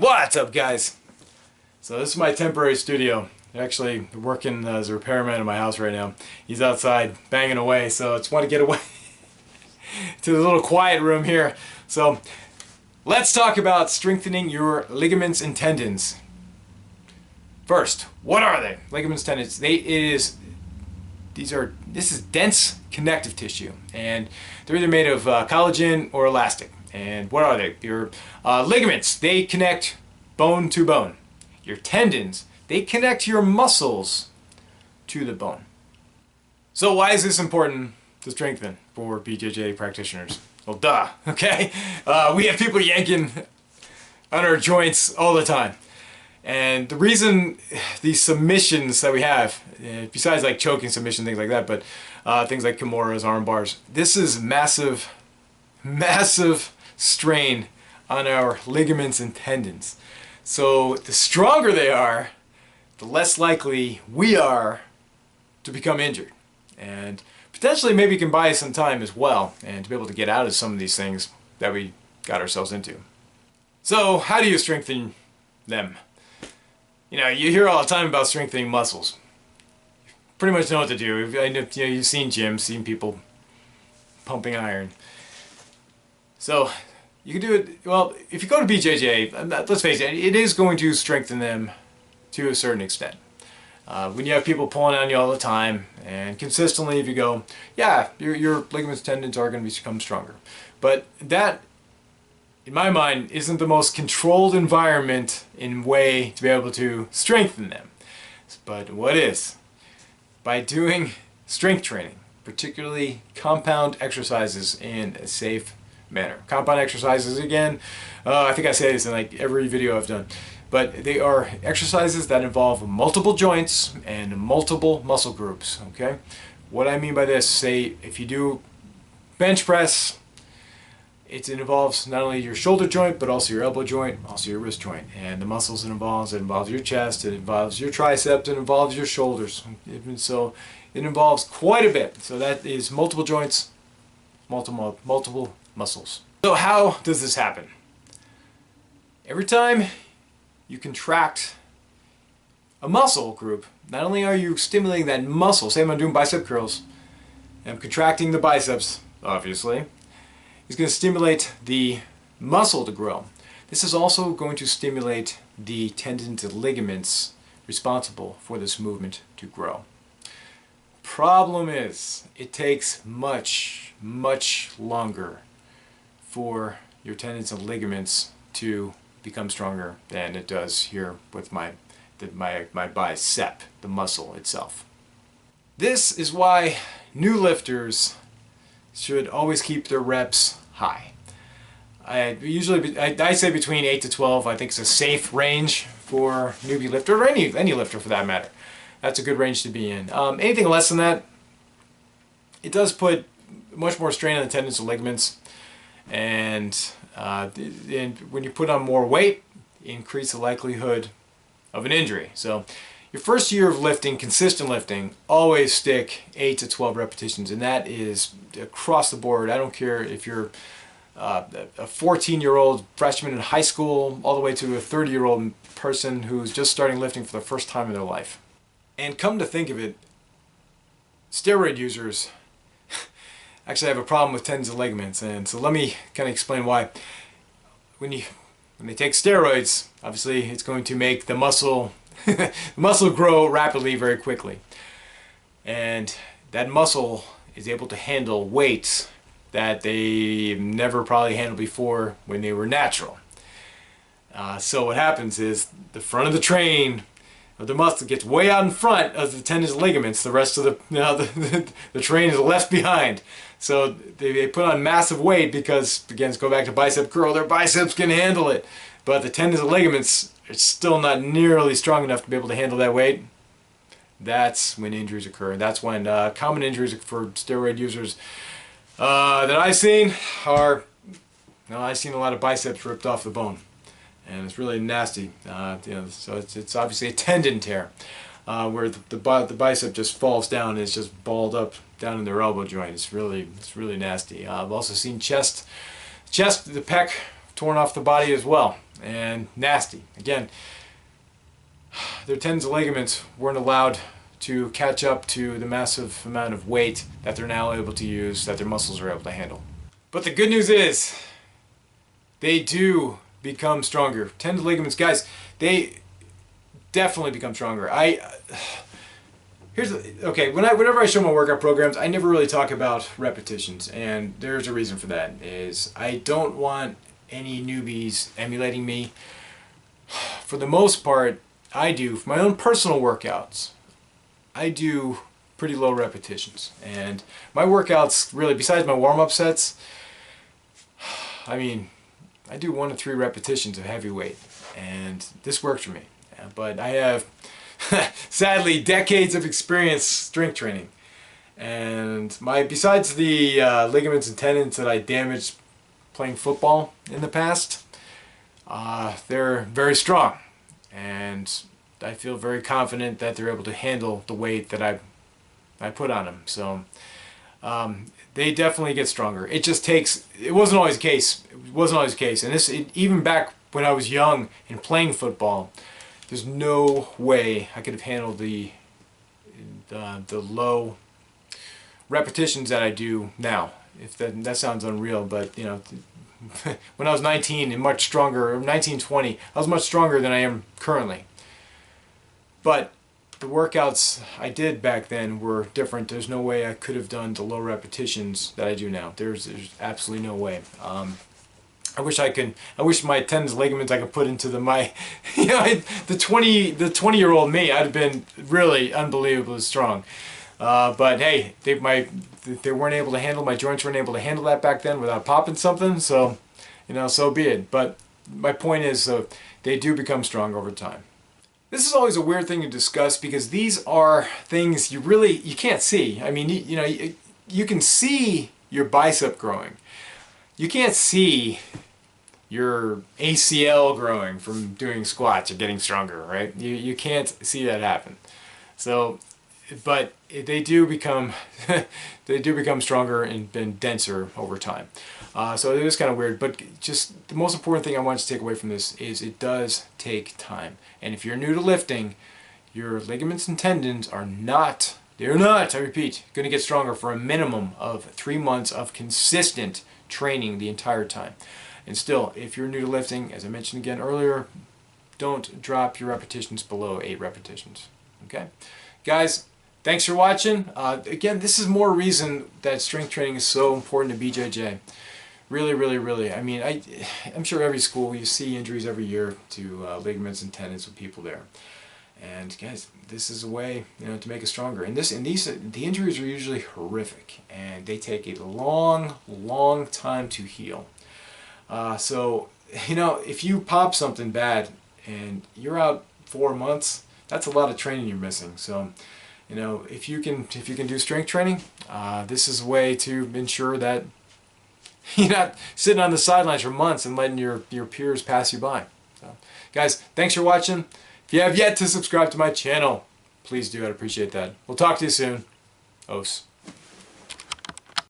What's up, guys? So this is my temporary studio. Actually working as a repairman in my house right now. He's outside banging away, so I just want to get away to the little quiet room here. So let's talk about strengthening your ligaments and tendons. First, what are they? Ligaments, tendons. This is dense connective tissue, and they're either made of collagen or elastic. And what are they? Your ligaments, they connect bone to bone. Your tendons, they connect your muscles to the bone. So why is this important to strengthen for Bjj practitioners? Well, duh, okay? We have people yanking on our joints all the time. And the reason these submissions that we have, besides like choking submission, things like that, but things like Kimuras, arm bars, this is massive strain on our ligaments and tendons. So the stronger they are, the less likely we are to become injured. And potentially maybe can buy us some time as well, and to be able to get out of some of these things that we got ourselves into. So how do you strengthen them? You know, you hear all the time about strengthening muscles. You pretty much know what to do. You've seen gyms, seen people pumping iron. So you can do it, well, if you go to BJJ, let's face it, it is going to strengthen them to a certain extent. When you have people pulling on you all the time, and consistently if you go, yeah, your ligaments, tendons are going to become stronger. But that, in my mind, isn't the most controlled environment in way to be able to strengthen them. But what is? By doing strength training, particularly compound exercises in a safe manner. Compound exercises, again, I think I say this in like every video I've done, but they are exercises that involve multiple joints and multiple muscle groups, okay? What I mean by this, say if you do bench press, it involves not only your shoulder joint, but also your elbow joint, also your wrist joint, and the muscles it involves your chest, it involves your triceps, it involves your shoulders. So it involves quite a bit. So that is multiple joints, multiple muscles. So how does this happen? Every time you contract a muscle group, not only are you stimulating that muscle, say I'm doing bicep curls, and I'm contracting the biceps, obviously, it's going to stimulate the muscle to grow. This is also going to stimulate the tendons and ligaments responsible for this movement to grow. Problem is, it takes much longer for your tendons and ligaments to become stronger than it does here with my bicep, the muscle itself. This is why new lifters should always keep their reps high. I say between 8 to 12. I think it's a safe range for newbie lifter, or any lifter for that matter. That's a good range to be in. Anything less than that, it does put much more strain on the tendons and ligaments, and when you put on more weight, you increase the likelihood of an injury. So your first year of lifting, consistent lifting, always stick 8 to 12 repetitions, and that is across the board. I don't care if you're a 14-year-old freshman in high school all the way to a 30-year-old person who's just starting lifting for the first time in their life. And come to think of it, steroid users actually have a problem with tendons and ligaments, and so let me kind of explain why. When they take steroids, obviously it's going to make the muscle grow rapidly, very quickly, and that muscle is able to handle weights that they never probably handled before when they were natural. So what happens is the front of the train of the muscle gets way out in front of the tendons and ligaments. The rest of the train is left behind. So they put on massive weight because, again, let's go back to bicep curl, their biceps can handle it. But the tendons and ligaments are still not nearly strong enough to be able to handle that weight. That's when injuries occur. That's when common injuries for steroid users that I've seen are, I've seen a lot of biceps ripped off the bone. And it's really nasty. So it's obviously a tendon tear, where the bicep just falls down and it's just balled up down in their elbow joint. It's really nasty. I've also seen chest, the pec torn off the body as well. and nasty. Again, their tendons and ligaments weren't allowed to catch up to the massive amount of weight that they're now able to use, that their muscles are able to handle. But the good news is, they do become stronger. Tendon ligaments, guys, they definitely become stronger. Whenever I show my workout programs, I never really talk about repetitions, and there's a reason for that. Is I don't want any newbies emulating me. For the most part, I do, for my own personal workouts, I do pretty low repetitions. And my workouts, really, besides my warm-up sets, I mean, I do 1 to 3 repetitions of heavy weight, and this works for me. But I have, sadly, decades of experience strength training. And besides the ligaments and tendons that I damaged playing football in the past, they're very strong. And I feel very confident that they're able to handle the weight that I put on them. So they definitely get stronger. It just takes, it wasn't always the case. It wasn't always the case. And even back when I was young and playing football, there's no way I could have handled the low repetitions that I do now. If that sounds unreal, but you know, when I was 19 and much stronger, 19, 20, I was much stronger than I am currently. But the workouts I did back then were different. There's no way I could have done the low repetitions that I do now. There's absolutely no way. I wish my tendons, ligaments I could put into the 20-year-old me. I'd have been really unbelievably strong. But hey, they weren't able to handle, my joints weren't able to handle that back then without popping something. So, you know, so be it. But my point is, they do become strong over time. This is always a weird thing to discuss because these are things you can't see. I mean, you can see your bicep growing. You can't see your ACL growing from doing squats or getting stronger, right? You can't see that happen. So, but they do become stronger and denser over time. So it is kind of weird, but just the most important thing I want you to take away from this is it does take time. And if you're new to lifting, your ligaments and tendons are not, I repeat, going to get stronger for a minimum of 3 months of consistent training the entire time. And still, if you're new to lifting, as I mentioned again earlier, don't drop your repetitions below 8 repetitions. Okay? Guys, thanks for watching. Again, this is more reason that strength training is so important to BJJ. Really, really, really. I mean, I'm sure every school you see injuries every year to ligaments and tendons with people there. And guys, this is a way, to make us stronger. And the injuries are usually horrific, and they take a long, long time to heal. So, if you pop something bad and you're out 4 months, that's a lot of training you're missing. So, if you can do strength training, this is a way to ensure that you're not sitting on the sidelines for months and letting your peers pass you by. So, guys, thanks for watching. If you have yet to subscribe to my channel, please do. I'd appreciate that. We'll talk to you soon. Ooosss.